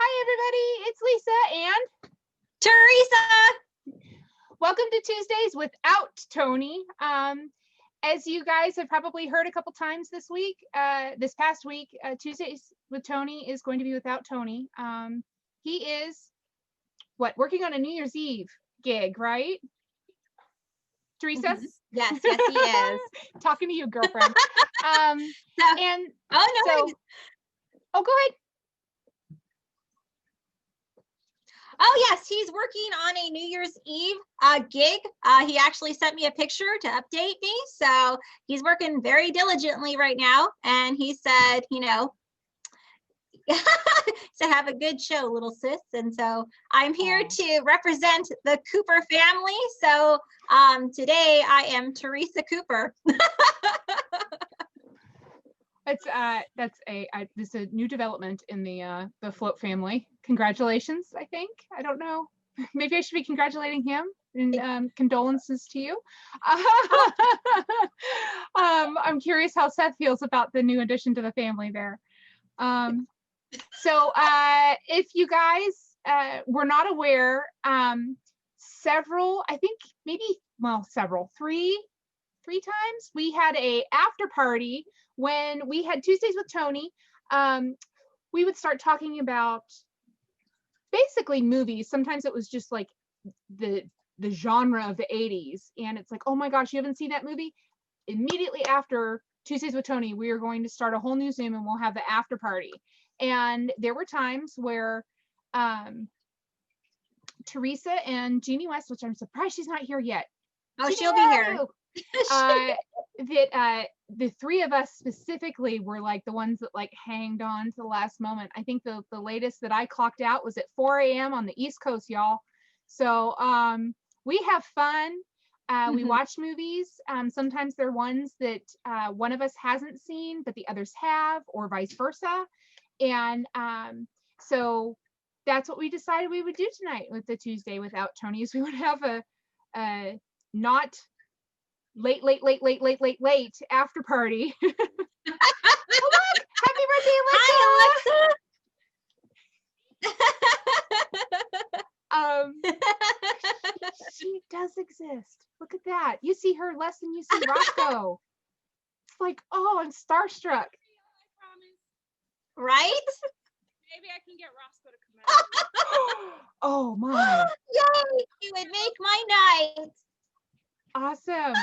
Hi, everybody. It's Lisa and Theresa. welcome to Tuesdays without Tony. As you guys have probably heard a couple times this past week, Tuesdays with Tony is going to be without Tony. He is working on a New Year's Eve gig, right? Theresa? Mm-hmm. Yes, he is. Talking to you, girlfriend. Oh, go ahead. Oh, yes, he's working on a New Year's Eve gig. He actually sent me a picture to update me. So he's working very diligently right now. And he said, to have a good show, little sis. And so I'm here to represent the Cooper family. So today I am Theresa Cooper. This is a new development in the Float family. Congratulations, I think. I don't know. Maybe I should be congratulating him and condolences to you. I'm curious how Seth feels about the new addition to the family there. So if you guys were not aware, three times we had a after party when we had Tuesdays with Tony. We would start talking about basically movies. Sometimes it was just like the genre of the 80s, and it's like, oh my gosh, you haven't seen that movie? Immediately after Tuesdays with Tony, we are going to start a whole new Zoom and we'll have the after party. And there were times where Theresa and Jeannie West, which I'm surprised she's not here yet. Oh, she'll be here. That the three of us specifically were like the ones that like hanged on to the last moment. I think the latest that I clocked out was at 4 a.m. on the East Coast, y'all. So we have fun. We watch movies. Sometimes they're ones that one of us hasn't seen, but the others have, or vice versa. And so that's what we decided we would do tonight with the Tuesday without Tony, is we would have a not late after party. Oh, look, happy birthday, Alexa. Hi, Alexa. She does exist. Look at that. You see her less than you see Roscoe. It's like, oh, I'm starstruck. Right? Maybe I can get Roscoe to come out. Oh my. Yay, you would make my night. Awesome.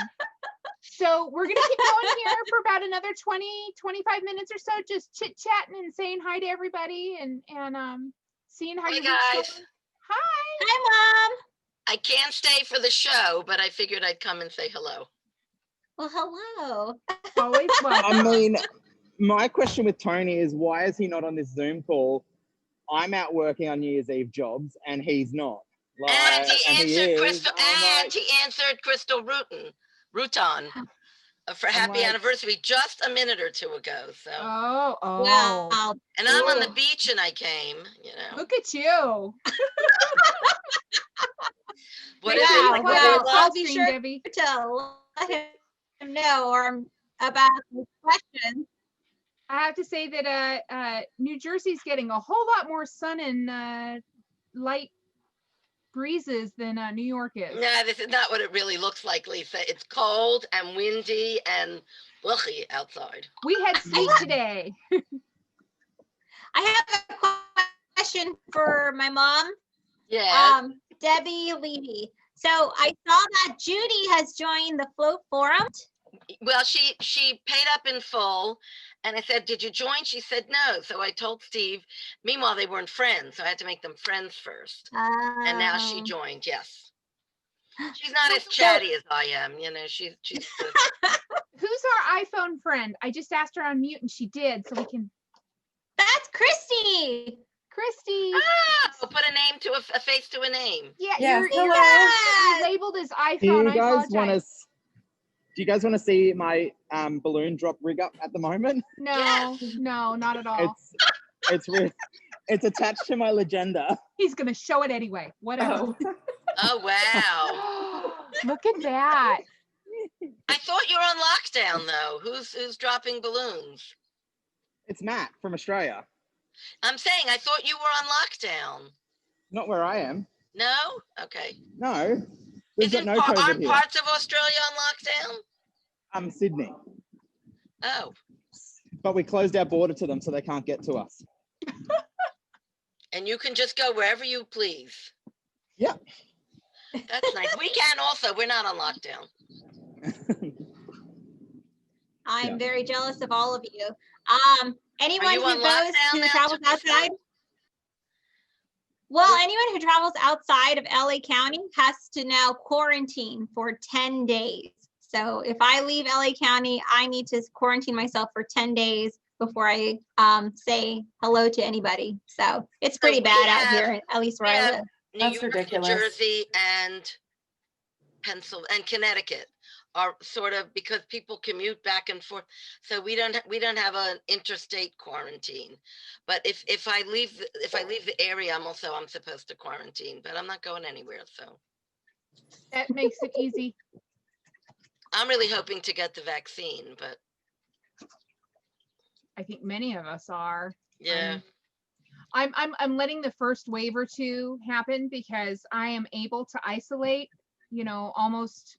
So we're going to keep going here for about another 25 minutes or so, just chit-chatting and saying hi to everybody and seeing how you guys. Hi. Hi, Mom. I can't stay for the show, but I figured I'd come and say hello. Well, hello. Always welcome. I mean, my question with Tony is, why is he not on this Zoom call? I'm out working on New Year's Eve jobs and he's not. Like, and he answered Crystal Rutan for happy anniversary just a minute or two ago. So wow. And I'm on the beach and I came, Look at you. I'll be sure Debbie, to let him know about the question. I have to say that New Jersey's getting a whole lot more sun and light breezes than New York is. No, this is not what it really looks like, Lisa. It's cold and windy and ugly outside. We had sleet today. I have a question for my mom. Yeah. Debbie Levy. So I saw that Judy has joined the Float Forum. Well, she paid up in full, and I said, "Did you join?" She said no. So I told Steve. Meanwhile, they weren't friends, so I had to make them friends first. And now she joined. Yes, she's not as chatty as I am. She's. Who's our iPhone friend? I just asked her on mute, and she did. So we can. That's Christy. Christy. Oh, put a name to a face to a name. Yeah, yes, you're labeled as iPhone. Do you guys want to see my balloon drop rig up at the moment? No, yes. No, not at all. It's attached to my legenda. He's gonna show it anyway. Whatever. Oh wow! Look at that. I thought you were on lockdown though. Who's dropping balloons? It's Matt from Australia. I'm saying, I thought you were on lockdown. Not where I am. No? Okay. No. We've got no COVID aren't here. parts of Australia on lockdown? Sydney. Oh. But we closed our border to them so they can't get to us. And you can just go wherever you please. Yeah. That's nice. We can also. We're not on lockdown. I'm very jealous of all of you. Anyone Are you on who goes lockdown who now, travels Teresa? outside. Well, anyone who travels outside of LA County has to now quarantine for 10 days. So if I leave LA County, I need to quarantine myself for 10 days before I say hello to anybody. So it's So pretty we bad have- out here, at least where we I have live. New That's York, ridiculous. New Jersey, and Pennsylvania and Connecticut are sort of, because people commute back and forth, so we don't have an interstate quarantine. But if I leave the area, I'm supposed to quarantine, but I'm not going anywhere. So That makes it easy. I'm really hoping to get the vaccine, but I think many of us are. yeah. I'm letting the first wave or two happen because I am able to isolate, almost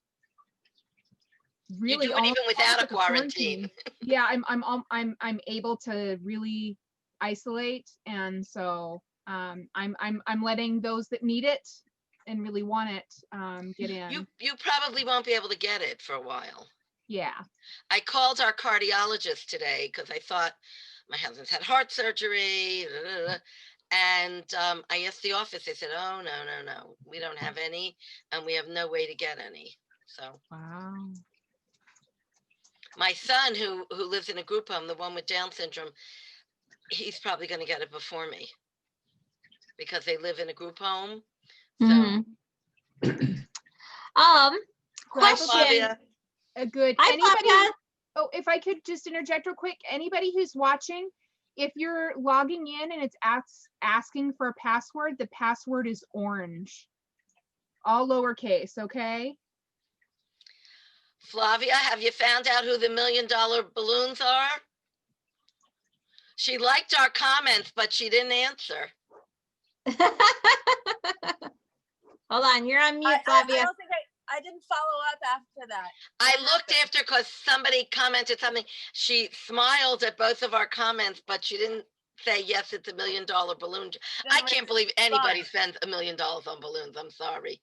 really You do it even almost without a like quarantine. Yeah, I'm able to really isolate, and so I'm letting those that need it and really want it get in. You probably won't be able to get it for a while. Yeah. I called our cardiologist today because I thought my husband's had heart surgery, and I asked the office. They said, "Oh no, we don't have any, and we have no way to get any." So Wow. my son, who lives in a group home, the one with Down syndrome, he's probably going to get it before me because they live in a group home. So. Mhm. Question. Flavia. A good Hi, anybody. Flavia. Oh, if I could just interject real quick, anybody who's watching, if you're logging in and it's asking for a password, the password is orange, all lowercase. Okay. Flavia, have you found out who the $1 million balloons are? She liked our comments, but she didn't answer. Hold on, you're on mute, I Flavia. don't think I didn't follow up after that. I looked after because somebody commented something. She smiled at both of our comments, but she didn't say, yes, it's $1 million balloon. I can't believe anybody spends $1 million on balloons. I'm sorry.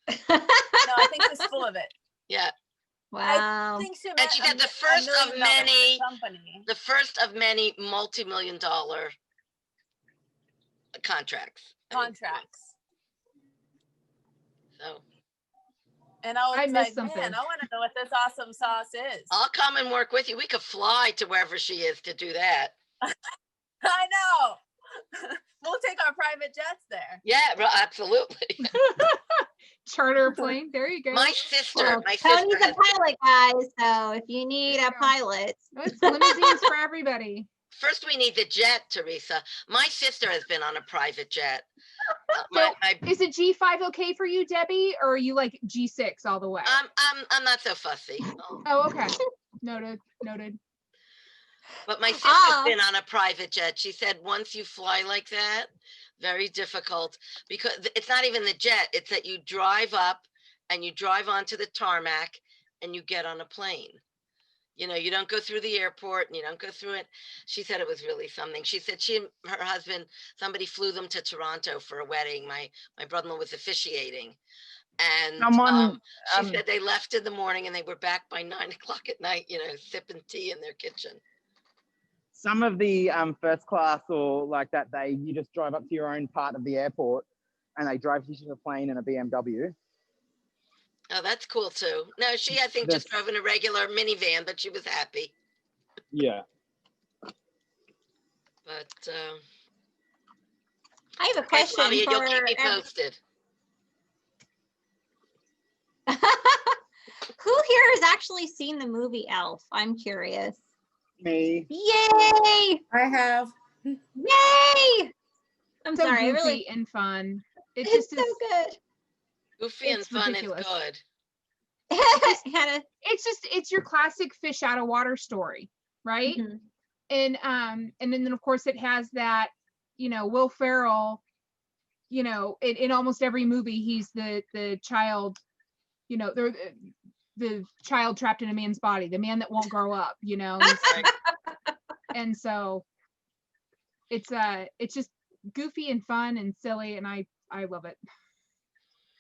No, I think she's full of it. Yeah. Wow. I think she And she said the first of many, multi-million dollar contracts. So And I was I missed like, something. man, I want to know what this awesome sauce is. I'll come and work with you. We could fly to wherever she is to do that. I know. We'll take our private jets there. Yeah, absolutely. Charter plane. There you go. My sister, Well, my Tony's sister a pilot, guys. So if you need There a you go. pilot, It's limousines for everybody. First, we need the jet, Theresa. My sister has been on a private jet. So is a G5 okay for you, Debbie, or are you like G6 all the way? I'm not so fussy. Oh, okay. Noted. But my sister's been on a private jet. She said once you fly like that, very difficult, because it's not even the jet. It's that you drive up and you drive onto the tarmac and you get on a plane. You don't go through the airport and you don't go through it. She said it was really something. She said she and her husband, somebody flew them to Toronto for a wedding. My brother-in-law was officiating. And she said they left in the morning and they were back by 9 o'clock at night, sipping tea in their kitchen. Some of the first class or like that, you just drive up to your own part of the airport and they drive you to the plane in a BMW. Oh, that's cool too. No, she, I think, just drove in a regular minivan, but she was happy. Yeah. But I have a question Flavia, for you'll keep me posted. who here has actually seen the movie Elf? I'm curious. Me. Yay! I have. Yay! I'm So sorry, I goofy really. and fun. It It's just so is. good. Goofy and It's fun ridiculous. is good. Hannah. It's your classic fish out of water story, right? Mhm. And then of course it has that you know, Will Ferrell, you know, in almost every movie, he's the child, you know, the child trapped in a man's body, the man that won't grow up, you know. And so it's just goofy and fun and silly, and I love it.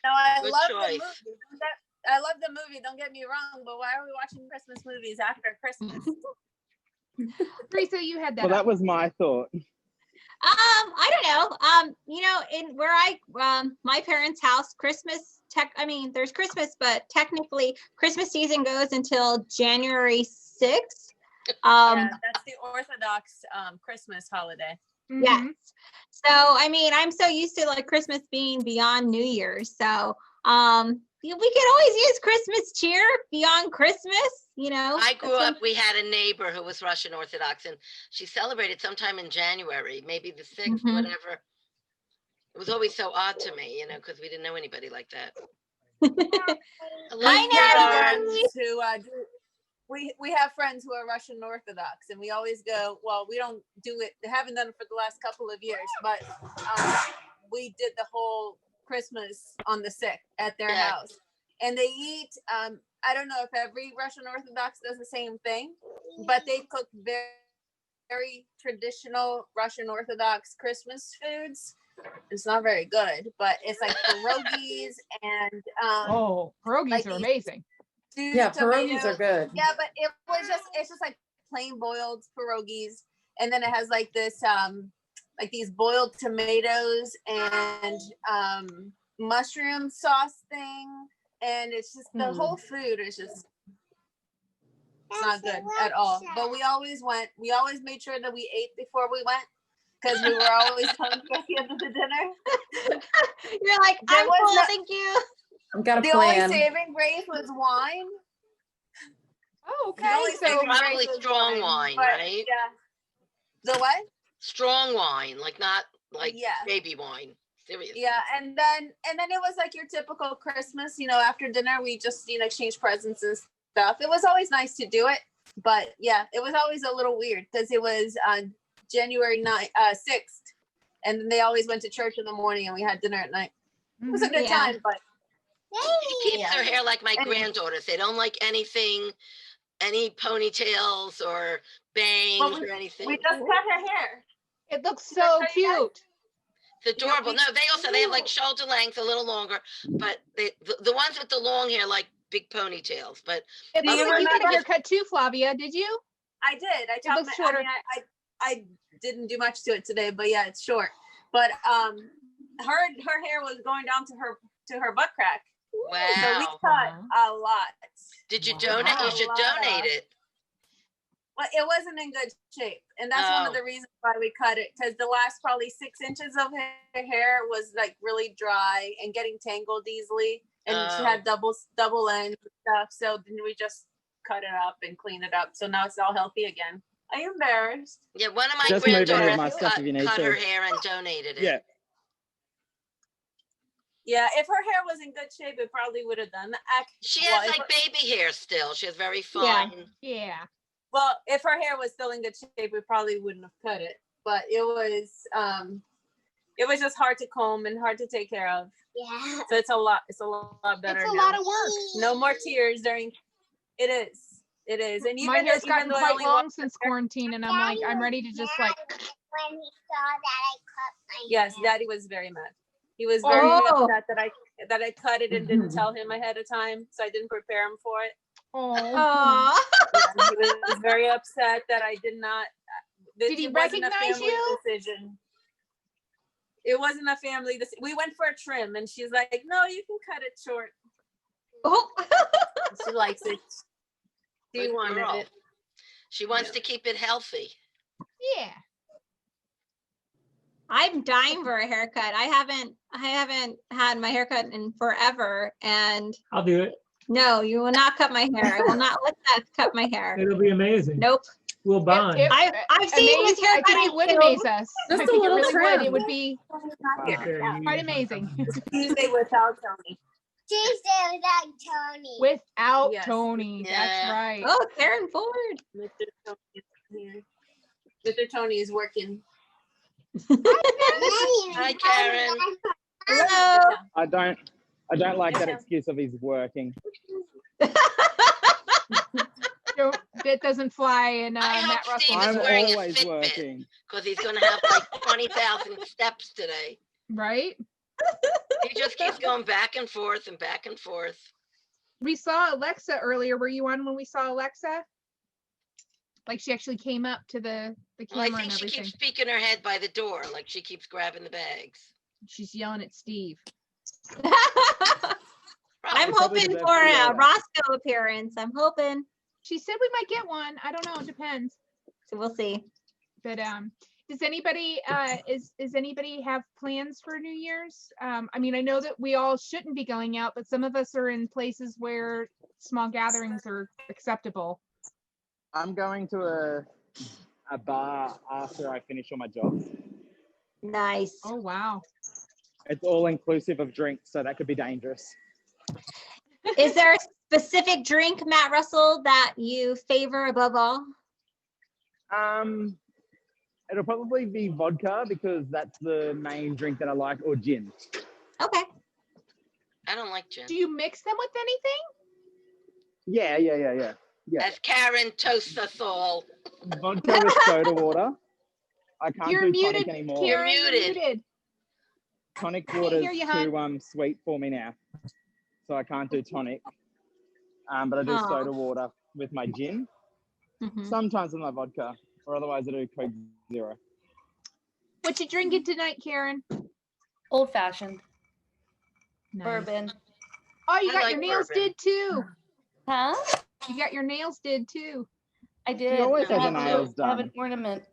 No, I Good love choice. the movie. I love the movie. Don't get me wrong, but why are we watching Christmas movies after Christmas? Theresa, you had that. Well, up. that was my thought. I don't know. You know, in where my parents' house, Christmas there's Christmas, but technically Christmas season goes until January 6th. Yeah, that's the Orthodox Christmas holiday. Mhm. Yes. So, I mean, I'm so used to like Christmas being beyond New Year's. So, we could always use Christmas cheer beyond Christmas, you know. I grew up, we had a neighbor who was Russian Orthodox, and she celebrated sometime in January, maybe the 6th, Mhm. whatever. It was always so odd to me, you know, because we didn't know anybody like that. Hi, Friends Natalie. who we have friends who are Russian Orthodox, and we always go, well, we don't do it, they haven't done it for the last couple of years, but we did the whole Christmas on the 6th at their house, and they eat I don't know if every Russian Orthodox does the same thing, but they cook very, very traditional Russian Orthodox Christmas foods. It's not very good, but it's like pierogies and pierogies like are these amazing. Yeah, pierogies are good. Yeah, but it's just like plain boiled pierogies, and then it has like this like these boiled tomatoes and mushroom sauce thing, and it's just the whole food is just not good at all. But we always made sure that we ate before we went, because we were always hungry at the end of the dinner. You're like, I'm full, thank you. I've got a The plan. only saving grace was wine. Oh, The okay. only So saving Probably grace was strong wine, but, right? Yeah. The what? Strong wine, like not like Yeah. baby wine. Seriously. Yeah, and then it was like your typical Christmas, you know, after dinner we just, you know, exchange presents and stuff. It was always nice to do it, but yeah, it was always a little weird because it was on January 6th, and then they always went to church in the morning and we had dinner at night. It was a good time, but She keeps her hair like my granddaughters. They don't like anything, any ponytails or bangs or anything. we just cut her hair. it looks so cute. It's adorable. No, they have like shoulder length, a little longer, but the ones with the long hair like big ponytails. But It looks like you got a haircut too, Flavia. Did you? I did. I looks shorter. I didn't do much to it today, but yeah, it's short. But her hair was going down to her butt crack. wow. So we cut a lot. Did you donate? You should donate it. Well, it wasn't in good shape, and that's one of the reasons why we cut it, because the last probably 6 inches of her hair was like really dry and getting tangled easily, and she had double ends and stuff. So then we just cut it up and clean it up. So now it's all healthy again. Are you embarrassed? Yeah, one of my Just move ahead of my granddaughters stuff if you need cut to. her hair and donated it. Yeah. Yeah, if her hair was in good shape, it probably would have done that. She has like baby hair still. She has very fine. Yeah. Well, if her hair was still in good shape, we probably wouldn't have cut it. But it was just hard to comb and hard to take care of. Yeah. So it's a lot better. It's a now. lot of work. No more tears during. It is. And even My hair's gotten though I quite only long since quarantine, and I'm ready to just like. When he saw that I cut my Yes, hair. Daddy was very mad. He was very upset that I cut it and didn't tell him ahead of time, so I didn't prepare him for it. Oh. Yeah, he was very upset that I did not. Did he recognize you? Decision. It wasn't a family decision. We went for a trim, and she's like, "No, you can cut it short." Oh. She likes it. She Good wanted girl. it. She wants to keep it healthy. Yeah. I'm dying for a haircut. I haven't had my haircut in forever, and I'll do it. no, you will not cut my hair. I will not let that cut my hair. It'll be amazing. Nope. We'll bond. I've seen his I haircut. think it would amaze us. Just I a think little it really trim. would. It would be Out there, quite amazing. Tuesday without Tony. Tuesday without Tony. Without Yes. Tony. Yeah. That's right. Oh, Karen Ford. Mr. Tony is here. Mr. Tony is working. Hi, Karen. Hello. I don't like that excuse of he's working. That doesn't fly in I Matt hope Steve Russell. is I'm wearing a always Fitbit working. because he's going to have like 20,000 steps today. Right? He just keeps going back and forth and back and forth. We saw Alexa earlier. Were you on when we saw Alexa? Like she actually came up to the Well, I camera think and she everything. keeps peeking her head by the door, like she keeps grabbing the bags. She's yelling at Steve. I'm Probably hoping deserves for to a yell at. Roscoe appearance. I'm hoping. She said we might get one. I don't know. It depends. So we'll see. But does anybody is anybody have plans for New Year's? I mean, I know that we all shouldn't be going out, but some of us are in places where small gatherings are acceptable. I'm going to a bar after I finish all my jobs. Nice. Oh wow. It's all inclusive of drinks, so that could be dangerous. Is there a specific drink, Matt Russell, that you favor above all? It'll probably be vodka because that's the main drink that I like, or gin. Okay. I don't like gin. Do you mix them with anything? Yeah. As Karen toasts us all. Vodka with soda water. I can't You're do muted, tonic anymore. Karen. You're You're muted. muted. Tonic Can't water's hear you, hon. too sweet for me now, so I can't do tonic. But I do Oh. soda water with my gin. Mhm. Sometimes with my vodka, or otherwise I do Coke Zero. What you drinking tonight, Karen? Old fashioned Nice. bourbon. Oh, you I got like your nails bourbon. did too. Huh? You got your nails did too. I did. always I has have her a- nails I have done. an ornament.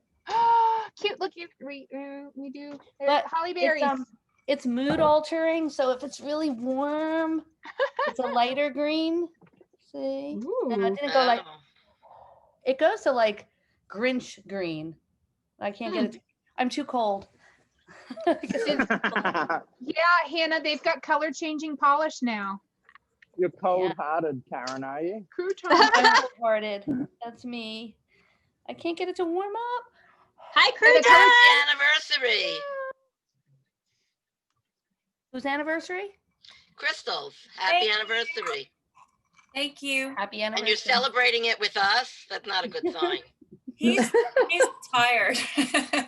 Cute. Look, we do. But Holly berries. It's mood altering. So if it's really warm, it's a lighter green. See? No, it Ooh. didn't go like, Oh. it goes to like Grinch green. I can't get it. I'm too cold. Yeah, Hannah, they've got color changing polish now. You're cold-hearted, Karen, are you? Crouton. I'm cold-hearted. That's me. I can't get it to warm up. Hi, Happy Cruton. anniversary. Whose anniversary? Crystals, happy anniversary. Thank you. Happy anniversary. And you're celebrating it with us? That's not a good sign. He's tired. Even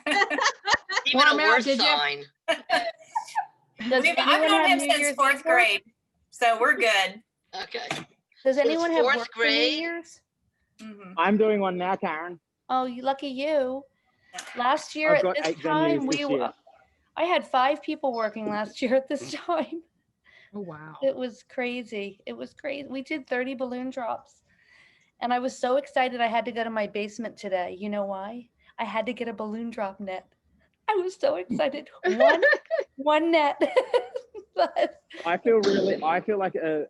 Warm a out, worse did ya? sign. Does I've anyone known have him New since Year's fourth Eve? grade, so we're good. Okay. Does Since anyone have fourth work for New grade? Year's? Mhm. I'm doing one now, Karen. Oh, you lucky you. Last year I've at got this 8 time, venues this year. I had 5 people working last year at this time. Oh wow. It was crazy. It was crazy. We did 30 balloon drops. And I was so excited I had to go to my basement today. You know why? I had to get a balloon drop net. I was so excited. One net. But I feel like a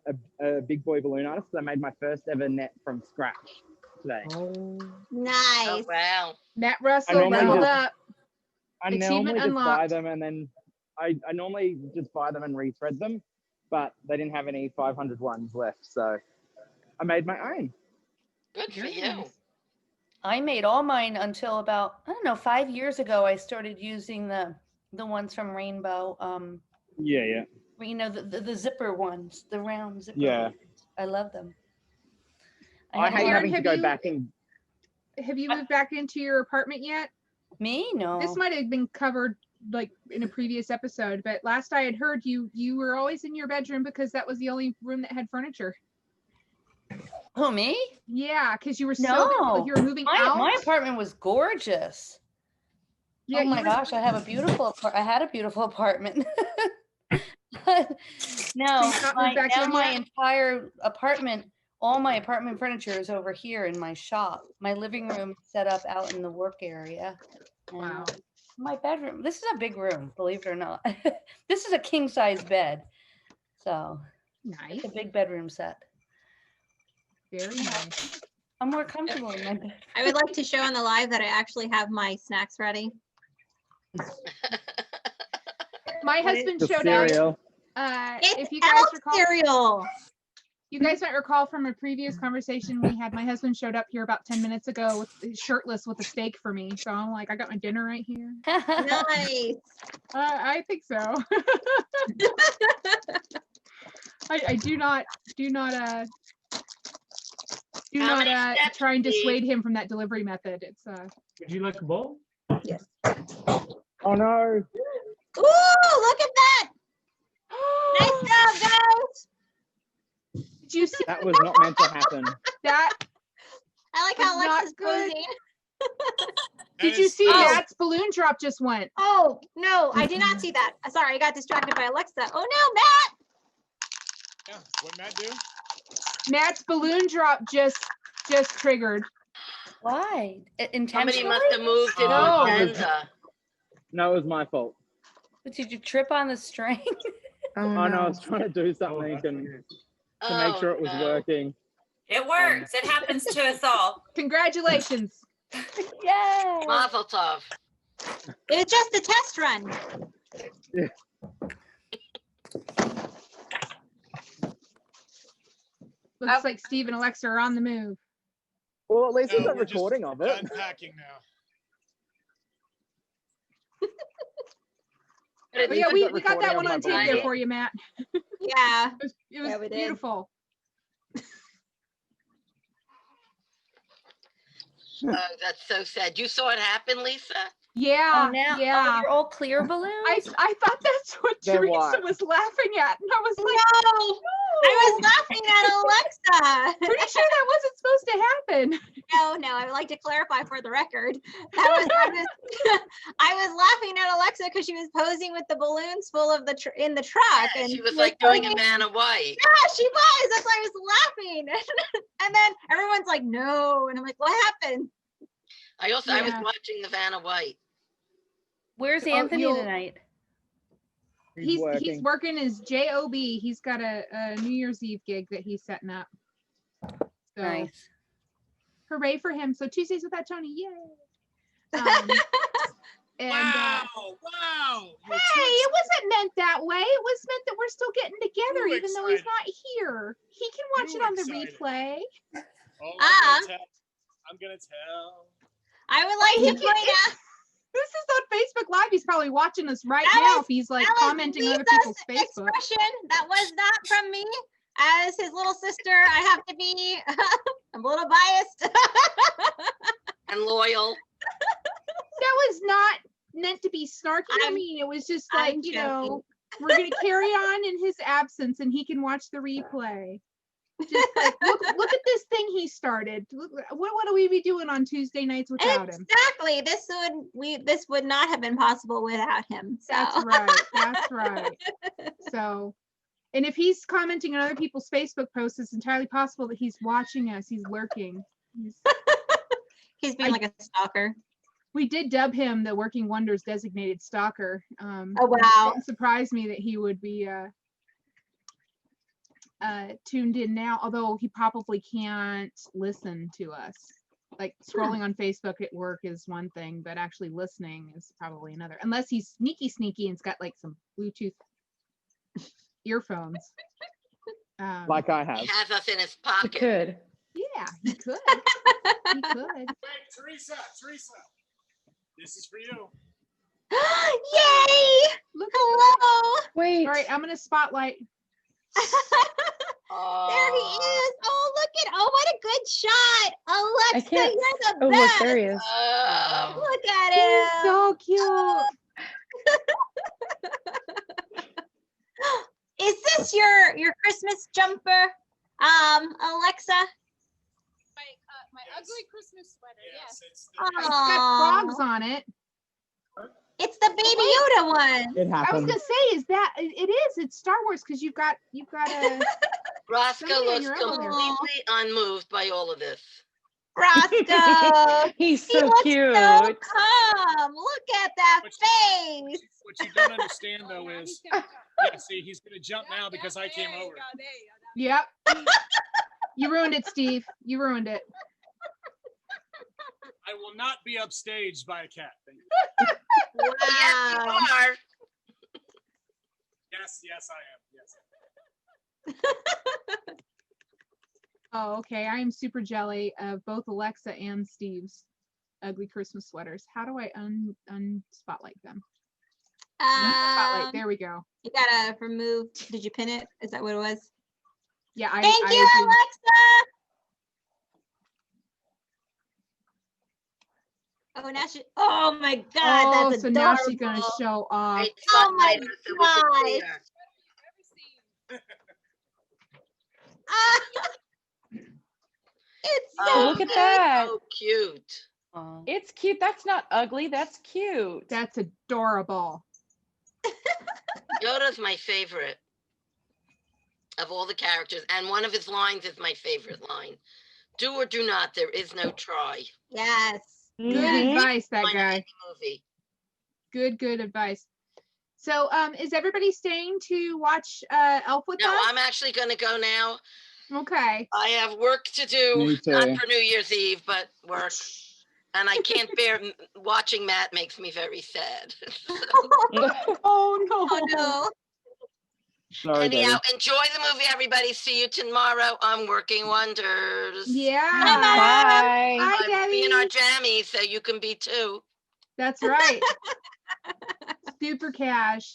big boy balloon artist. I made my first ever net from scratch today. Oh, Nice. wow. Matt I Russell normally leveled just- up. I Achievement normally just buy unlocked. them and then I normally just buy them and rethread them, but they didn't have any 500 ones left, so I made my own. Good for Very you. nice. I made all mine until about, I don't know, 5 years ago. I started using the ones from Rainbow. Yeah. You know, the zipper ones, the round zipper Yeah. ones. I love them. I hate Karen, having to have go you- back and Have you moved back into your apartment yet? Me? No. This might have been covered like in a previous episode, but last I had heard you were always in your bedroom because that was the only room that had furniture. Who, me? Yeah, because you were so No. like you were moving My out. apartment was gorgeous. Yeah, Oh my you were- gosh, I had a beautiful apartment. No, So you got moved back in my yet? entire apartment, all my apartment furniture is over here in my shop. My living room is set up out in the work area. And Wow. my bedroom, this is a big room, believe it or not. This is a king size bed. So Nice. it's a big bedroom set. Very nice. I'm more comfortable in my bed. I would like to show on the live that I actually have my snacks ready. My husband the showed up. cereal. It's If you guys elf recall, cereal. You guys might recall from a previous conversation we had, my husband showed up here about 10 minutes ago with shirtless with a steak for me. So I'm like, I got my dinner right here. Nice. I think so. I do not try and dissuade him from that delivery method. It's Would you like a bowl? Yes. Oh no. Ooh, look at that. Nice job, guys. Did you see That was not meant to happen. that? I like was how not Alexa's good. posing. Did you see Matt's balloon drop just went? Oh, no, I did not see that. Sorry, I got distracted by Alexa. Oh, no, Matt. Yeah, what Matt do? Matt's balloon drop just triggered. Why? Somebody Intentionally? must have moved it No. to Benza. No, it was my fault. But did you trip on the string? Oh no, I was trying to do something to make sure it was working. It works. It happens to us all. Congratulations. Yay! Mazel tov. It's just a test run. Looks like Steve and Alexa are on the move. Well, at least No, we got we're just recording of it. Unpacking now. But yeah, we got that one on tape recording there of for you, Matt. Yeah. It was Yeah, we did. beautiful. Oh, that's so sad. You saw it happen, Lisa? Yeah, Oh, now yeah. you're all clear balloons? I thought that's what They're Theresa white. was laughing at, and I was like, No, I was laughing at Alexa. pretty sure that wasn't supposed to happen. No, I would like to clarify for the record. I was laughing at Alexa because she was posing with the balloons full of in the truck, Yeah, and she was like doing a Vanna White. Yeah, she was. That's why I was laughing. And then everyone's like, "No," and I'm like, "What happened?" I was Yeah. watching the Vanna White. Where's Oh, Anthony you'll- tonight? He's working his job. He's got a New Year's Eve gig that he's setting up. So, Nice. hooray for him! So Tuesdays without Tony, yay! And Wow. hey, it wasn't meant that way. It was meant that we're still getting together, Too even though he's excited. not here. He can watch Too it on the excited. replay. Oh, I'm gonna tell. I would like to point out This is on Facebook Live. He's probably watching us right That now was- if he's like that was commenting on other Lisa's people's Facebook. expression. That was not from me. As his little sister, I have to be I'm a little biased. And loyal. That was not meant to be snarky. I mean, it was just like, I'm you know, we're going to carry on in his absence and he can watch the replay. Just like, look at this thing he started. What do we be doing on Tuesday nights without him? Exactly. This would not have been possible without him. So. That's right. That's right. So, and if he's commenting on other people's Facebook posts, it's entirely possible that he's watching us. He's lurking. He's being like a stalker. We did dub him the Working Wonders designated stalker. Oh, wow. It didn't surprise me that he would be tuned in now, although he probably can't listen to us. Like scrolling on Facebook at work is one thing, but actually listening is probably another. Unless he's sneaky and's got like some Bluetooth earphones. Like I have. He has us in his It pocket. could. Yeah, he could. He could. Hey, Theresa. This is for you. Yay! Look, hello. Wait. All right, I'm gonna spotlight. There he is. Oh, look at, what a good shot. Alexa, can't- you're the Oh, look, best. there he is. Look at him. He's so cute. Is this your Christmas jumper, Alexa? My ugly Christmas sweater. Yes. It's It's got frogs on it. It's the Baby Yoda one. It I was happened. gonna say, is that it is? It's Star Wars because you've got a Roscoe Somebody in looks your underwear. completely unmoved by all of this. Roscoe. He's He so looks cute. so calm. Look at that face. What you don't understand though is, see, he's gonna jump now because I came over. Yep. You ruined it, Steve. You ruined it. I will not be upstaged by a cat. Thank you. Wow. Yes, you are. Yes, I am. Yes. Oh, okay. I am super jelly of both Alexa and Steve's ugly Christmas sweaters. How do I unspotlight them? Spotlight. There we go. You gotta remove. Did you pin it? Is that what it was? Yeah. Thank you, Alexa. Oh, now she. Oh my God, Oh, that's so adorable. now she's gonna show off. Right, Oh my spotlight her so we can see God. her. It's so Oh, look at cute. that. So cute. It's cute. That's not ugly. That's cute. That's adorable. Yoda's my favorite of all the characters, and one of his lines is my favorite line. Do or do not, there is no try. Yes. Good advice, that guy. Movie. Good advice. So, is everybody staying to watch Elf with us? No, I'm actually going to go now. Okay. I have work to do, Me too. not for New Year's Eve, but work. And I can't bear watching Matt makes me very sad. Oh no. Oh no. Sorry, Anyhow, Debbie. enjoy the movie, everybody. See you tomorrow. I'm working wonders. Yeah. Bye. Hi, I'm be in our Debbie. jammies, so you can be too. That's right. Super cash.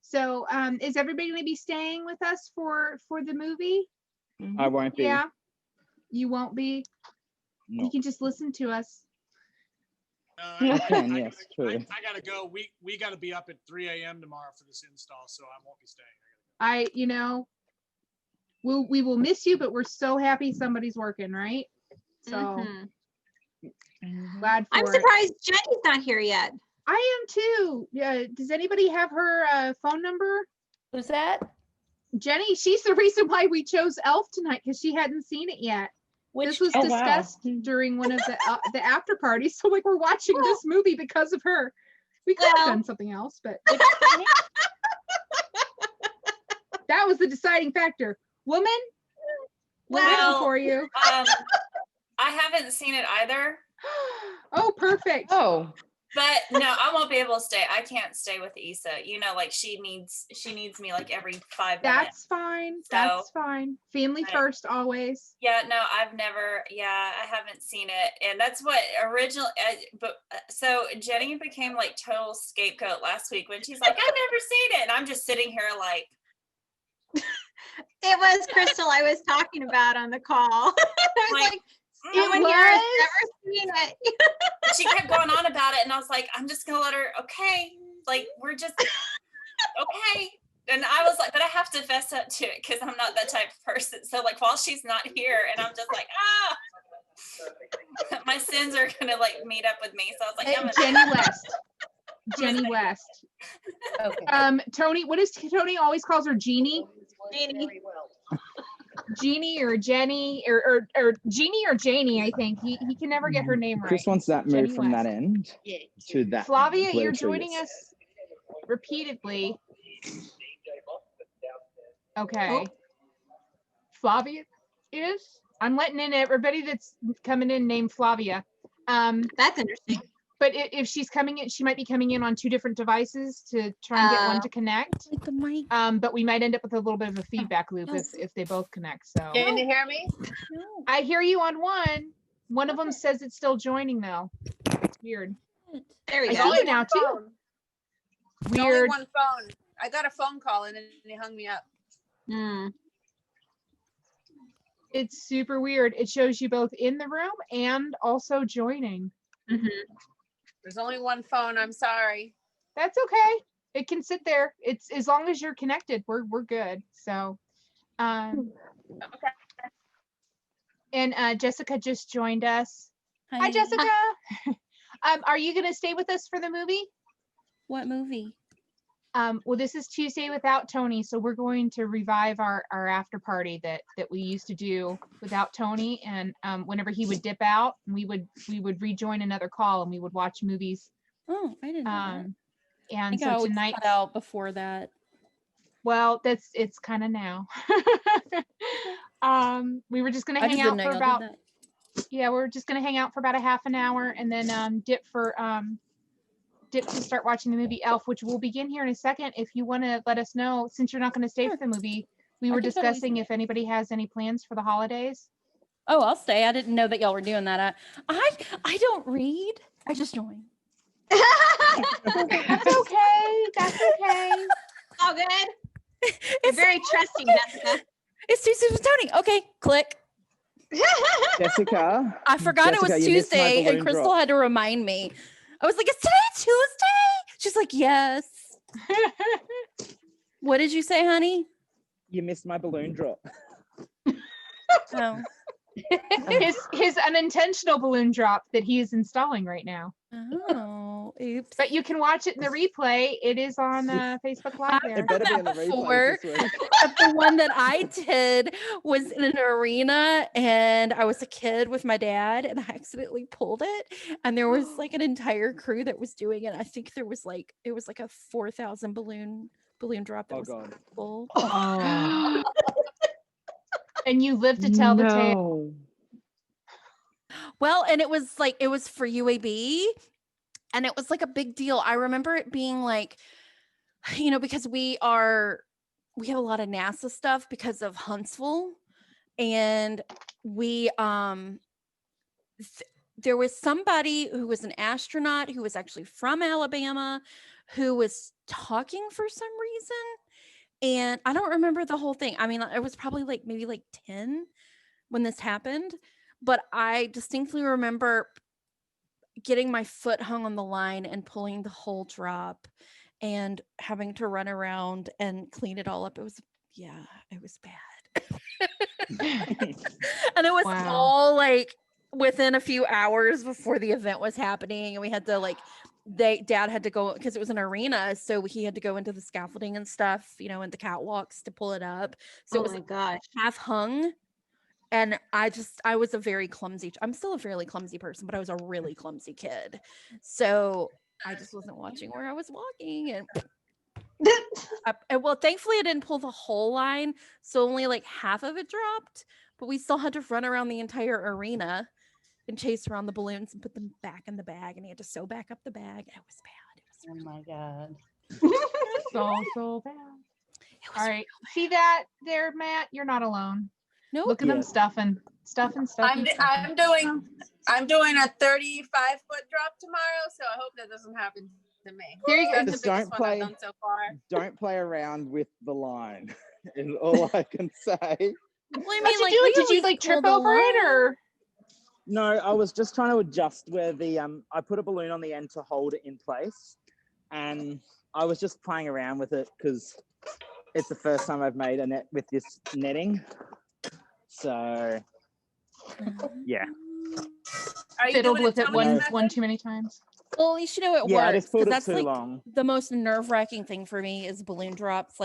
So, is everybody going to be staying with us for the movie? I won't be. Yeah. You won't be. No. You can just listen to us. I can, yes, true. I gotta go. We gotta be up at 3 a.m. tomorrow for this install, so I won't be staying. You know, we will miss you, but we're so happy somebody's working, right? So glad for I'm it. surprised Jenny's not here yet. I am too. Yeah. Does anybody have her phone number? Who's that? Jenny. She's the reason why we chose Elf tonight, because she hadn't seen it yet. This was discussed during one of the after parties. So like, we're watching this movie because of her. We could have done something else, but that was the deciding factor. Woman, we're waiting for you. I haven't seen it either. Oh, perfect. Oh. But no, I won't be able to stay. I can't stay with Issa. You know, like she needs me like every 5 minutes. That's fine. That's fine. Family first, always. Yeah, no, I haven't seen it. And that's what so Jenny became like total scapegoat last week when she's like, I've never seen it. And I'm just sitting here like. It was Crystal I was talking about on the call. I was like, someone It here has was? never seen it. She kept going on about it, and I was like, I'm just gonna let her. Okay, like we're just okay. And I was like, but I have to fess up to it because I'm not that type of person. So like, while she's not here, and I'm just like, my sins are gonna like meet up with me. So I was like, Hey, I'm gonna- Jenny West. Jenny West. Okay. Tony, what is Tony always calls her? Jeannie? Jeannie or Jenny or Jeannie or Janie, I think. He can never get her name right. Chris wants that move Jenny from West. that end to that. Flavia, end. you're Blue joining trees. us repeatedly. Okay. Oh. Flavia is? I'm letting in everybody that's coming in named Flavia. That's interesting. But if she's coming in, she might be coming in on 2 different devices to try and get one to connect. But we might end up with a little bit of a feedback loop if they both connect. So Can you hear me? I hear you on one. One of them says it's still joining though. It's weird. There we I go. see you now too. Phone. It's only Weird. one phone. I got a phone call and then he hung me up. It's super weird. It shows you both in the room and also joining. There's only one phone. I'm sorry. That's okay. It can sit there. It's as long as you're connected, we're good. So Okay. and Jessica just joined us. Hi Jessica. Are you gonna stay with us for the movie? What movie? Well, this is Tuesday without Tony, so we're going to revive our after party that we used to do without Tony. And whenever he would dip out, we would rejoin another call and we would watch movies. Oh, I didn't know that. And I so tonight, cut out before that. well, it's kind of now. We were just gonna hang out for about we're just gonna hang out for about a half an hour and then dip to start watching the movie Elf, which will begin here in a second. If you want to let us know, since you're not going to stay for the movie, We were I can totally discussing if anybody has any plans for the holidays. Oh, I'll stay. I didn't know that y'all were doing that. I don't read. I just join. That's okay. That's okay. All good. You're very trusting, Jessica. It's Tuesday with Tony. Okay, click. Jessica. I forgot it was Jessica, you missed my Tuesday, and balloon Crystal drop. had to remind me. I was like, "Is today Tuesday?" She's like, "Yes." What did you say, honey? You missed my balloon drop. Oh. his unintentional balloon drop that he is installing right now. Oh, oops. But you can watch it in the replay. It is on Facebook Live there. It better be in the replay this week. But the one that I did was in an arena, and I was a kid with my dad, and I accidentally pulled it, and there was like an entire crew that was doing it. I think there was like, it was like a 4,000 balloon drop that was full. Oh. And you live to tell the tale. Well, and it was for UAB, and it was like a big deal. I remember it being like, because we have a lot of NASA stuff because of Huntsville, and we there was somebody who was an astronaut who was actually from Alabama who was talking for some reason, and I don't remember the whole thing. I mean, it was probably maybe 10 when this happened, but I distinctly remember getting my foot hung on the line and pulling the whole drop and having to run around and clean it all up. It was bad. And it was all within a few hours before the event was happening, and we had to dad had to go because it was an arena, so he had to go into the scaffolding and stuff, and the catwalks to pull it up. So it was gosh, half hung. And I was a very clumsy, I'm still a fairly clumsy person, but I was a really clumsy kid. So I just wasn't watching where I was walking. And well, thankfully I didn't pull the whole line. So only half of it dropped, but we still had to run around the entire arena and chase around the balloons and put them back in the bag. And he had to sew back up the bag. It was bad. Oh my God. So bad. All right. See that there, Matt? You're not alone. No, look at them stuffing. I'm doing a 35-foot drop tomorrow, so I hope that doesn't happen to me. There you go. Just don't play around with the line. Is all I can say. Well, I mean, did you trip over it or? No, I was just trying to adjust where the I put a balloon on the end to hold it in place, and I was just playing around with it because it's the first time I've made a net with this netting. So, yeah. Are you fiddled doing with it one too many times? Well, at least it Yeah, I works. just pulled it That's too long. the most nerve-wracking thing for me is balloon drops.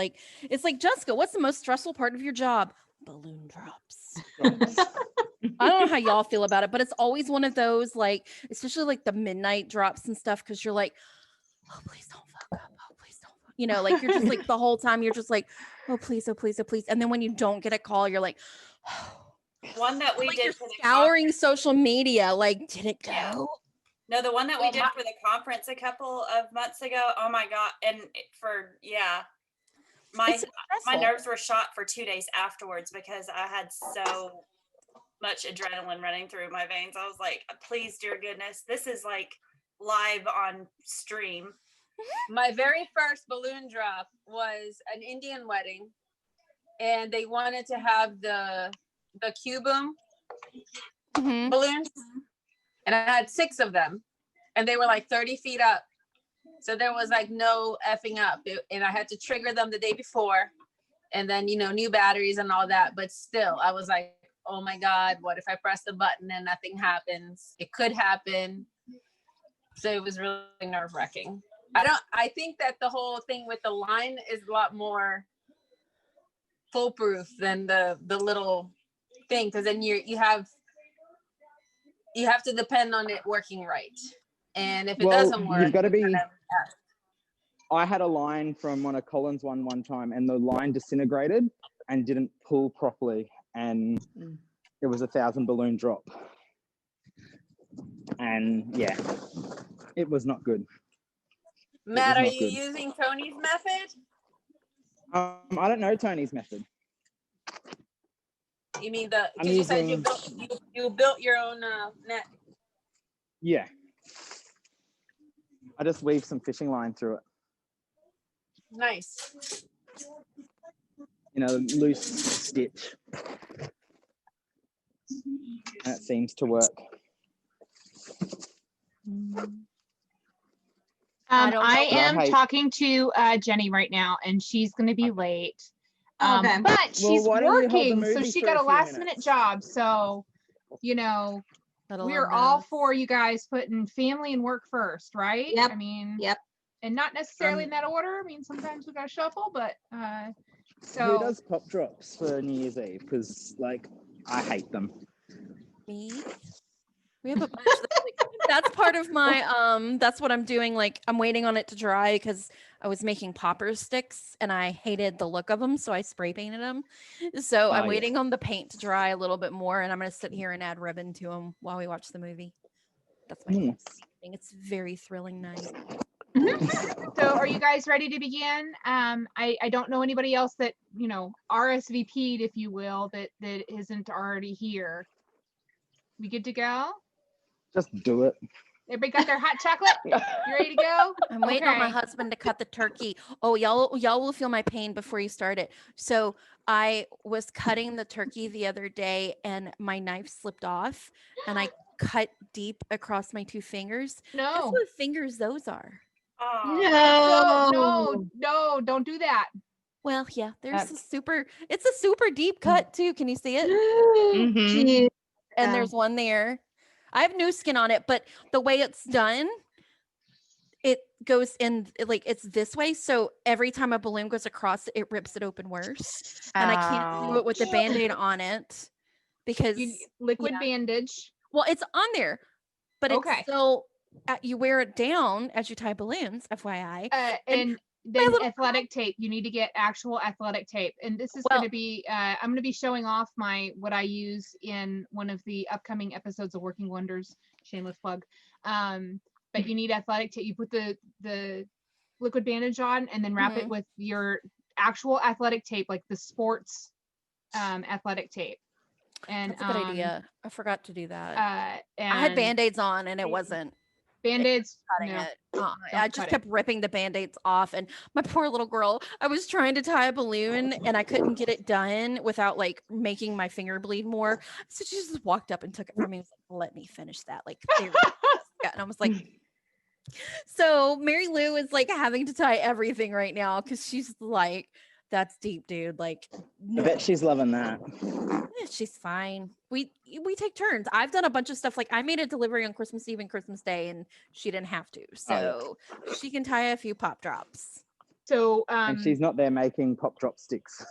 It's like, Jessica, what's the most stressful part of your job? Balloon drops. I don't know how y'all feel about it, but it's always one of those, especially the midnight drops and stuff, because you're like, oh, please don't fuck up. Oh, please don't fuck. You're just the whole time, you're just like, oh, please, oh, please, oh, please. And then when you don't get a call, you're like, one that we did for the scouring social media, did it go? No, the one that we did for the conference a couple of months ago. Oh my God. And my nerves were shot for 2 days afterwards because I had so much adrenaline running through my veins. I was like, please, dear goodness, this is live on stream. My very first balloon drop was an Indian wedding, and they wanted to have the Q-boom balloons, and I had 6 of them, and they were 30 feet up. So there was no effing up, and I had to trigger them the day before, and then new batteries and all that. But still, I was like, oh my God, what if I press the button and nothing happens? It could happen. So it was really nerve-wracking. I think that the whole thing with the line is a lot more foolproof than the little thing, because then you have to depend on it working right. And if it doesn't work, you've got to be. I had a line from one of Colin's one time, and the line disintegrated and didn't pull properly, and it was 1,000 balloon drop. And yeah, it was not good. Matt, are you using Tony's method? I don't know Tony's method. You mean the? I'm Because you said using. you built your own net. Yeah. I just weave some fishing line through it. Nice. You know, loose stitch. And it seems to work. I am talking to Jenny right now, and she's going to be late. Okay. But she's why don't we hold the working, so movie she for got a a few last minute minutes? job. So, you know, we're all for you guys putting family and work first, right? Yep. I mean, Yep. And not necessarily in that order. I mean, sometimes we got to shuffle, but so. Who does pop drops for New Year's Eve? Because, like, I hate them. Me? We have a bunch. That's part of my that's what I'm doing. Like, I'm waiting on it to dry because I was making popper sticks and I hated the look of them, so I spray painted them. So I'm waiting on the paint to dry a little bit more, and I'm going to sit here and add ribbon to them while we watch the movie. That's my thing. It's very thrilling night. So are you guys ready to begin? I don't know anybody else that, you know, RSVP'd, if you will, that isn't already here. We good to go? Just do it. Everybody got their hot chocolate? You ready to go? I'm waiting on my husband to cut the turkey. Oh, y'all will feel my pain before you start it. So I was cutting the turkey the other day and my knife slipped off and I cut deep across my 2 fingers. No. Guess what fingers those are? No, don't do that. Well, yeah, it's a super deep cut too. Can you see it? Mm-hmm. And there's one there. I have new skin on it, but the way it's done, it goes in like it's this way. So every time a balloon goes across it, it rips it open worse. And I can't do it with the Band-Aid on it because liquid bandage. Well, it's on there, but it's still you wear it down as you tie balloons, FYI. And then athletic tape. You need to get actual athletic tape. And this is going to be, I'm going to be showing off what I use in one of the upcoming episodes of Working Wonders, shameless plug. But you need athletic tape. You put the liquid bandage on and then wrap it with your actual athletic tape, like the sports athletic tape. And that's a good idea. I forgot to do that. And I had Band-Aids on and it wasn't. Band-Aids cutting it. I just kept ripping the Band-Aids off, and my poor little girl, I was trying to tie a balloon and I couldn't get it done without like making my finger bleed more. So she just walked up and took it from me and was like, let me finish that. Like, and I was like, so Mary Lou is like having to tie everything right now because she's like, that's deep, dude. Like, I bet she's loving that. She's fine. We take turns. I've done a bunch of stuff. Like I made a delivery on Christmas Eve and Christmas Day, and she didn't have to, so she can tie a few pop drops. So and she's not there making pop drop sticks.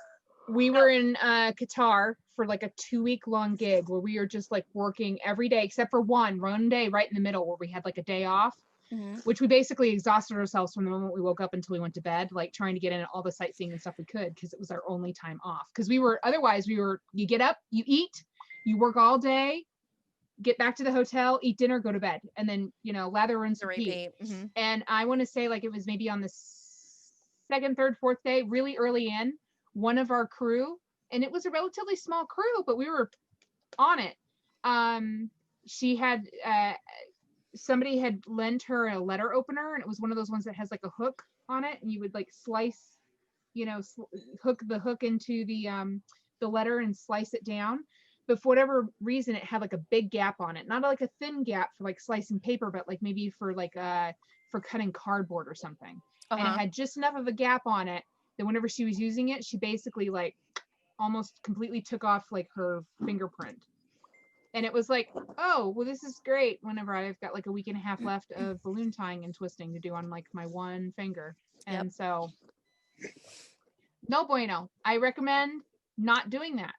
We were in Qatar for like a 2-week long gig where we were just like working every day except for one day right in the middle where we had like a day off. Which we basically exhausted ourselves from the moment we woke up until we went to bed, like trying to get in all the sightseeing and stuff we could because it was our only time off. Because you get up, you eat, you work all day, get back to the hotel, eat dinner, go to bed, and then lather, rinse, repeat. And I want to say like it was maybe on the 2nd, 3rd, 4th day, really early in, one of our crew, and it was a relatively small crew, but we were on it. She had somebody had lent her a letter opener, and it was one of those ones that has like a hook on it, and you would like slice, hook the hook into the letter and slice it down. But for whatever reason, it had like a big gap on it, not like a thin gap for like slicing paper, but like maybe for like for cutting cardboard or something. And it had just enough of a gap on it that whenever she was using it, she basically like almost completely took off like her fingerprint. And it was like, oh, well, this is great whenever I've got like a week and a half left of balloon tying and twisting to do on like my one finger. And so no bueno. I recommend not doing that.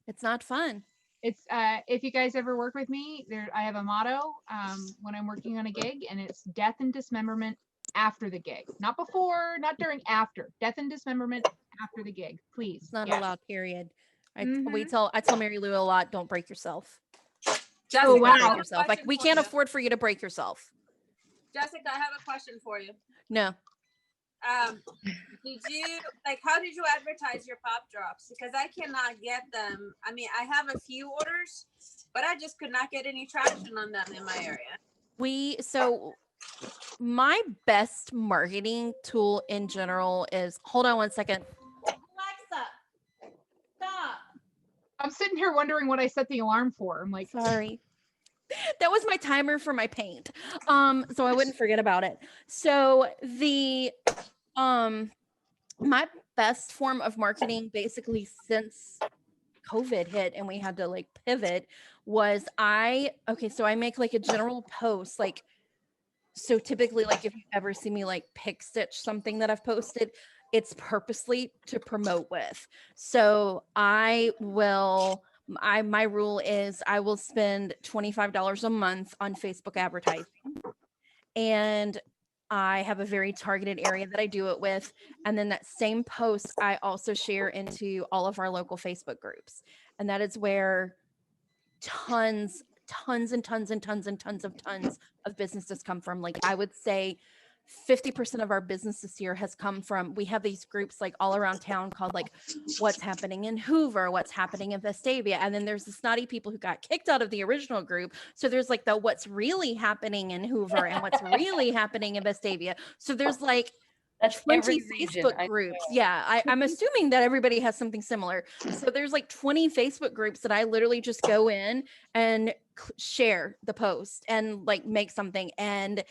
It's not fun. It's if you guys ever work with me, I have a motto when I'm working on a gig, and it's death and dismemberment after the gig. Not before, not during, after. Death and dismemberment after the gig, please. It's not allowed, period. I tell Mary Lou a lot, don't break yourself. Jessica, oh, wow. break yourself. Like we can't afford for you to break yourself. Jessica, I have a question for you. No. Did you how did you advertise your pop drops? Because I cannot get them. I mean, I have a few orders, but I just could not get any traction on them in my area. So my best marketing tool in general is, hold on one second. Alexa, stop. I'm sitting here wondering what I set the alarm for. I'm like, sorry. That was my timer for my paint. So I wouldn't forget about it. So the my best form of marketing basically since COVID hit and we had to like pivot was so I make like a general post, like, so typically like if you ever see me like pick stitch something that I've posted, it's purposely to promote with. So my rule is I will spend $25 a month on Facebook advertising. And I have a very targeted area that I do it with. And then that same post, I also share into all of our local Facebook groups. And that is where tons of businesses come from. Like I would say 50% of our business this year has come from, we have these groups like all around town called like what's happening in Hoover, what's happening in Vestavia. And then there's the snotty people who got kicked out of the original group. So there's like the what's really happening in Hoover and what's really happening in Vestavia. So there's like that's 20 Facebook groups. Yeah, I'm assuming that everybody has something similar. So there's like 20 Facebook groups that I literally just go in and share the post and like make something. And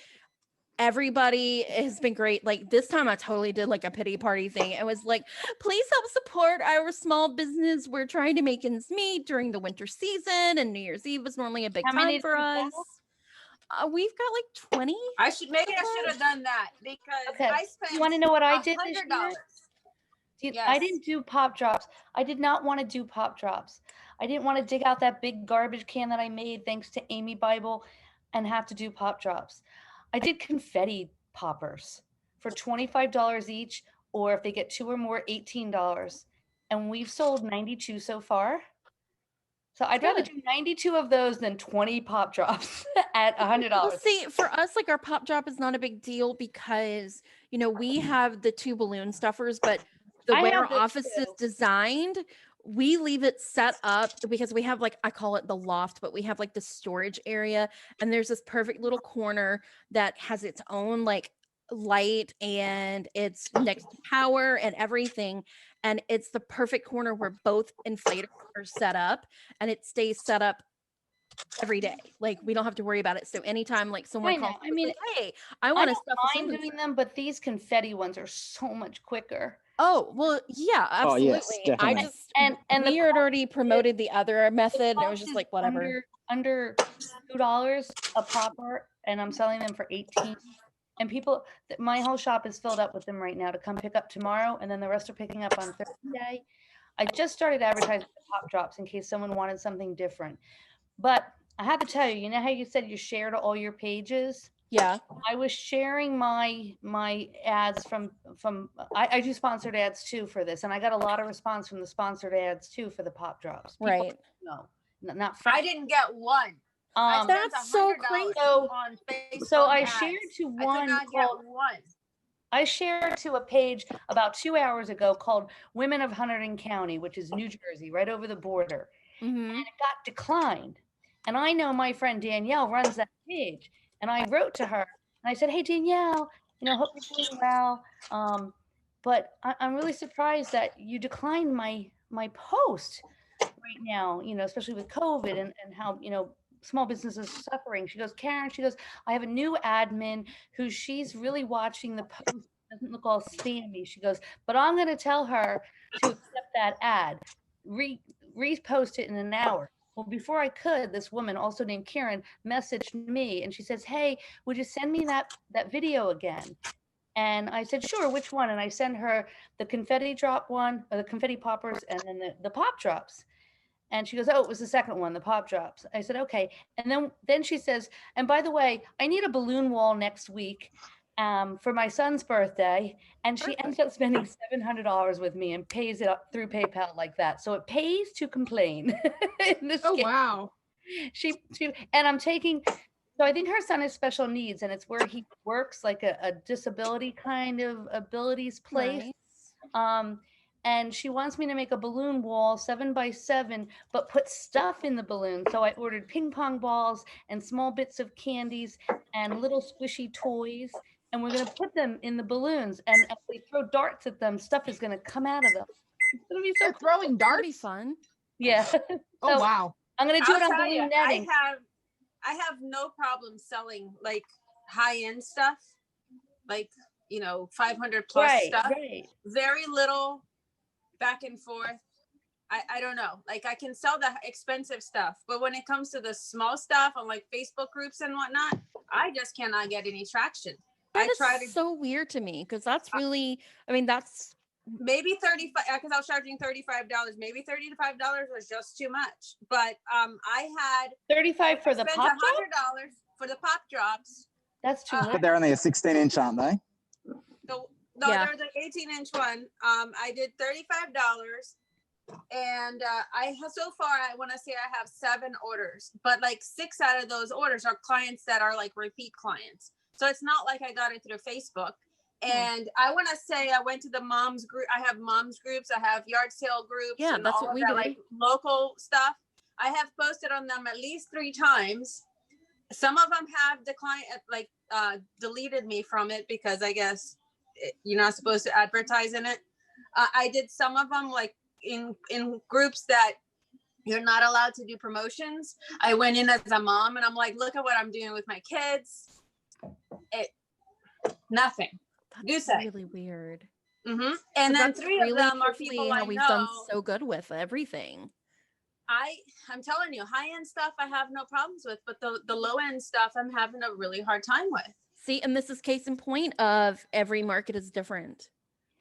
everybody has been great. Like this time I totally did like a pity party thing. It was like, please help support our small business. We're trying to make ends meet during the winter season, and New Year's Eve is normally a big time for us. We've got like 20. I should have done that because I spent. You want to know what I did this $100. year? I didn't do pop drops. I did not want to do pop drops. I didn't want to dig out that big garbage can that I made thanks to Amy Bible and have to do pop drops. I did confetti poppers for $25 each, or if they get 2 or more, $18. And we've sold 92 so far. So I'd rather do 92 of those than 20 pop drops at $100. Well, see, for us, like our pop drop is not a big deal because, you know, we have the 2 balloon stuffers, but the way our office is designed, we leave it set up because we have like, I call it the loft, but we have like the storage area. And there's this perfect little corner that has its own like light and it's next to power and everything. And it's the perfect corner where both inflators are set up and it stays set up every day. Like we don't have to worry about it. So anytime like someone calls, I mean, like, hey, I want to stuff mind doing them, but these confetti ones are so much quicker. Oh, well, yeah, absolutely. Oh, yes, definitely. I just, and we had already promoted the other method. And it was just like, whatever. Under $2 a popper, and I'm selling them for $18. And people, my whole shop is filled up with them right now to come pick up tomorrow. And then the rest are picking up on Thursday. I just started advertising the pop drops in case someone wanted something different. But I have to tell you, you know how you said you shared all your pages? Yeah. I was sharing my ads from I do sponsored ads too for this, and I got a lot of response from the sponsored ads too for the pop drops. Right. No, not I didn't get one. That's so crazy. On Facebook so I ads. shared to I one could not get one. I shared to a page about 2 hours ago called Women of Hunterdon County, which is New Jersey, right over the border. Mm-hmm. And it got declined. And I know my friend Danielle runs that page. And I wrote to her and I said, hey, Danielle, you know, hope you're doing well. But I'm really surprised that you declined my post right now, you know, especially with COVID and how, you know, small businesses are suffering. She goes, Karen, she goes, I have a new admin who she's really watching the post. It doesn't look all spammy. She goes, but I'm going to tell her to accept that ad, repost it in an hour. Well, before I could, this woman, also named Karen, messaged me and she says, hey, would you send me that video again? And I said, sure, which one? And I sent her the confetti drop one, or the confetti poppers, and then the pop drops. And she goes, oh, it was the second one, the pop drops. I said, okay. And then she says, and by the way, I need a balloon wall next week for my son's birthday. And she ends up spending $700 with me and pays it up through PayPal like that. So it pays to complain. Oh, wow. And I'm taking So I think her son has special needs, and it's where he works, like a disability kind of abilities place. Nice. And she wants me to make a balloon wall 7x7, but put stuff in the balloon. So I ordered ping pong balls and small bits of candies and little squishy toys. And we're going to put them in the balloons. And as we throw darts at them, stuff is going to come out of them. It's going to be so cool. Throwing darts? That'd be fun. Yeah. Oh, wow. I'm going to do I'll it on tell balloon you, netting. I have no problem selling like high-end stuff, like, you know, 500 plus stuff. Right. Very little back and forth. I don't know. Like I can sell the expensive stuff, but when it comes to the small stuff on like Facebook groups and whatnot, I just cannot get any traction. That is so weird to me because that's really, I mean, that's maybe 35 because I was charging $35. Maybe $30 to $5 was just too much. But I had 35 for the pop $100 for the pop drops. That's too much. But they're only a 16-inch, aren't they? No, Yeah. they're the 18-inch one. I did $35, and so far I want to say I have 7 orders, but like 6 out of those orders are clients that are like repeat clients. So it's not like I got it through Facebook. And I want to say I went to the moms group. I have moms groups. I have yard sale groups. Yeah, and that's all what of we that, do. like local stuff. I have posted on them at least 3 times. Some of them have declined, like deleted me from it because I guess you're not supposed to advertise in it. I did some of them like in groups that you're not allowed to do promotions. I went in as a mom and I'm like, look at what I'm doing with my kids. Nothing. That's really weird. Mm-hmm. And then 3 of them are people how I we've know. done so good with everything. I'm telling you, high-end stuff I have no problems with, but the low-end stuff I'm having a really hard time with. See, and this is case in point of every market is different.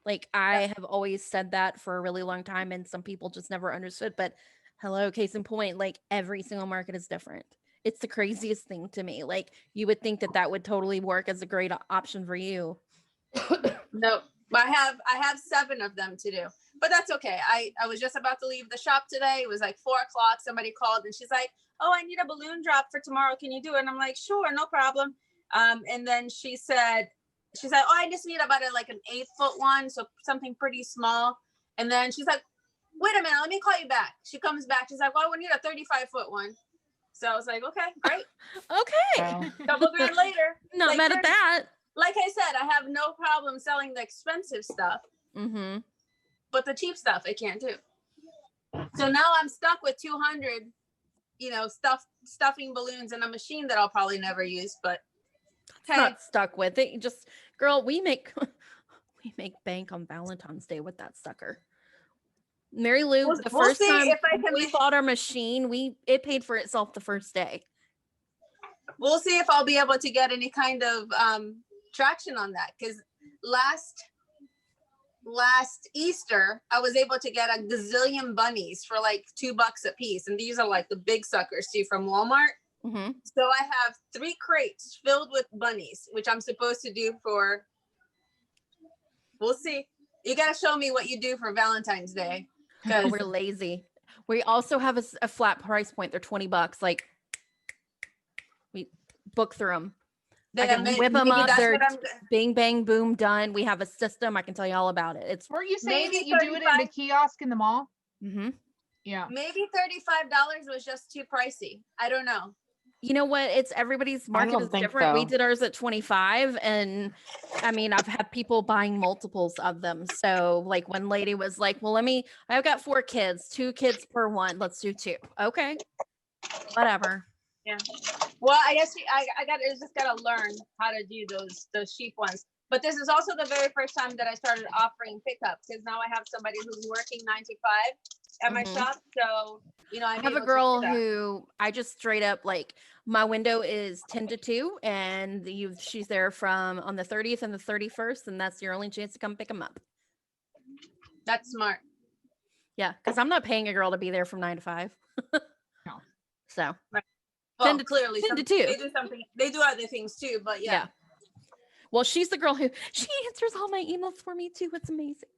Like I have always said that for a really long time and some people just never understood, but hello, case in point, like every single market is different. It's the craziest thing to me. Like you would think that would totally work as a great option for you. No, I have 7 of them to do, but that's okay. I was just about to leave the shop today. It was like 4 o'clock. Somebody called and she's like, oh, I need a balloon drop for tomorrow. Can you do it? And I'm like, sure, no problem. And then she said, oh, I just need about an 8-foot one. So something pretty small. And then she's like, wait a minute, let me call you back. She comes back. She's like, well, we need a 35-foot one. So I was like, okay, great. Okay. Couple grand later. Not mad at that. Like I said, I have no problem selling the expensive stuff, but the cheap stuff I can't do. So now I'm stuck with 200, stuffing balloons in a machine that I'll probably never use. But hey. Not stuck with it. Just, girl, we make bank on Valentine's Day with that sucker. Mary Lou, the first time we bought our machine, it paid for itself the first day. We'll see if I'll be able to get any kind of traction on that, because last Easter I was able to get a gazillion bunnies for like $2 a piece, and these are like the big suckers too from Walmart. So I have 3 crates filled with bunnies, which I'm supposed to do for, we'll see. You got to show me what you do for Valentine's Day. Because we're lazy. We also have a flat price point. They're $20. Like we book through them. I can whip them up. They're bing, bang, boom, done. We have a system. I can tell you all about it. It's Weren't you saying that you do it in the kiosk in the mall? Yeah. Maybe $35 was just too pricey. I don't know. You know what? It's everybody's market is different. So. We did ours at 25, and I mean, I've had people buying multiples of them. So like one lady was like, well, I've got 4 kids, 2 kids per one. Let's do 2. Okay. Whatever. Yeah. Well, I guess I just gotta learn how to do those cheap ones. But this is also the very first time that I started offering pickups, because now I have somebody who's working 9 to 5 at my shop. So, I have a girl who I just straight up like my window is 10 to 2 and she's there from on the 30th and the 31st. And that's your only chance to come pick them up. That's smart. Yeah. Cause I'm not paying a girl to be there from 9 to 5. No. So right. Well, 10 to, clearly 10 to 2. They do other things too, but yeah. Well, she's the girl who she answers all my emails for me too. It's amazing.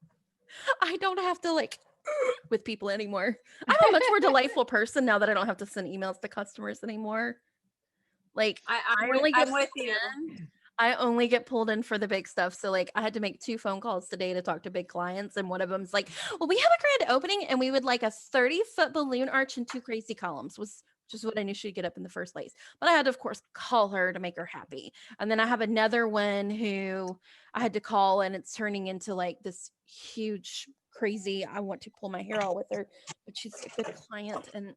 I don't have to with people anymore. I'm a much more delightful person now that I don't have to send emails to customers anymore. Like I'm with you. I only get pulled in for the big stuff. So like I had to make 2 phone calls today to talk to big clients. And one of them's like, well, we have a grand opening and we would like a 30-foot balloon arch and 2 crazy columns, was just what I knew she'd get up in the first place. But I had to, of course, call her to make her happy. And then I have another one who I had to call, and it's turning into like this huge, crazy, I want to pull my hair out with her, but she's a good client. And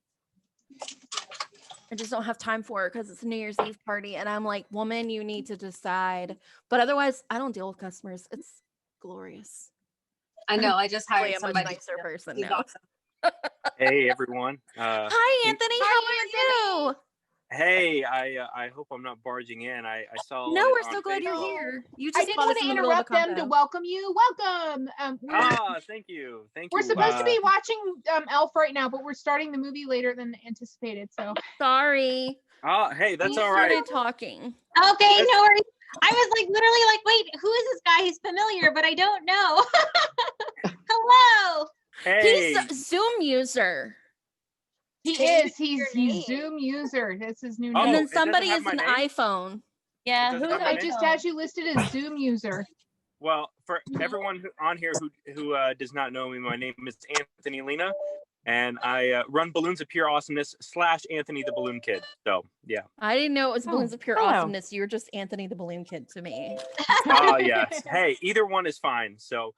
I just don't have time for her because it's a New Year's Eve party. And I'm like, woman, you need to decide. But otherwise, I don't deal with customers. It's glorious. I know. I just hired a much somebody. nicer person He's now. awesome. Hey everyone. Hi Anthony, how are you? Hey, I hope I'm not barging in. I saw. No, it we're on so glad you're Facebook. here. You I just didn't bought want us in to the middle of a interrupt them to convo. welcome you. Welcome. Thank you. We're supposed to be watching Elf right now, but we're starting the movie later than anticipated. So sorry. Hey, that's We all right. started talking. Okay, no worries. I was like literally like, wait, who is this guy? He's familiar, but I don't know. Hello. Hey. He's a Zoom user. He is. He's Zoom user. That's his new name. And then it doesn't somebody have is my an name? iPhone. Yeah, It doesn't who's have my It name? just has you listed as Zoom user. Well, for everyone on here who does not know me, my name is Anthony Lena, and I run Balloons of Pure Awesomeness / Anthony the Balloon Kid. So yeah. I didn't know it was Balloons of Pure hello. Awesomeness. You were just Anthony the Balloon Kid to me. Oh yes. Hey, either one is fine. So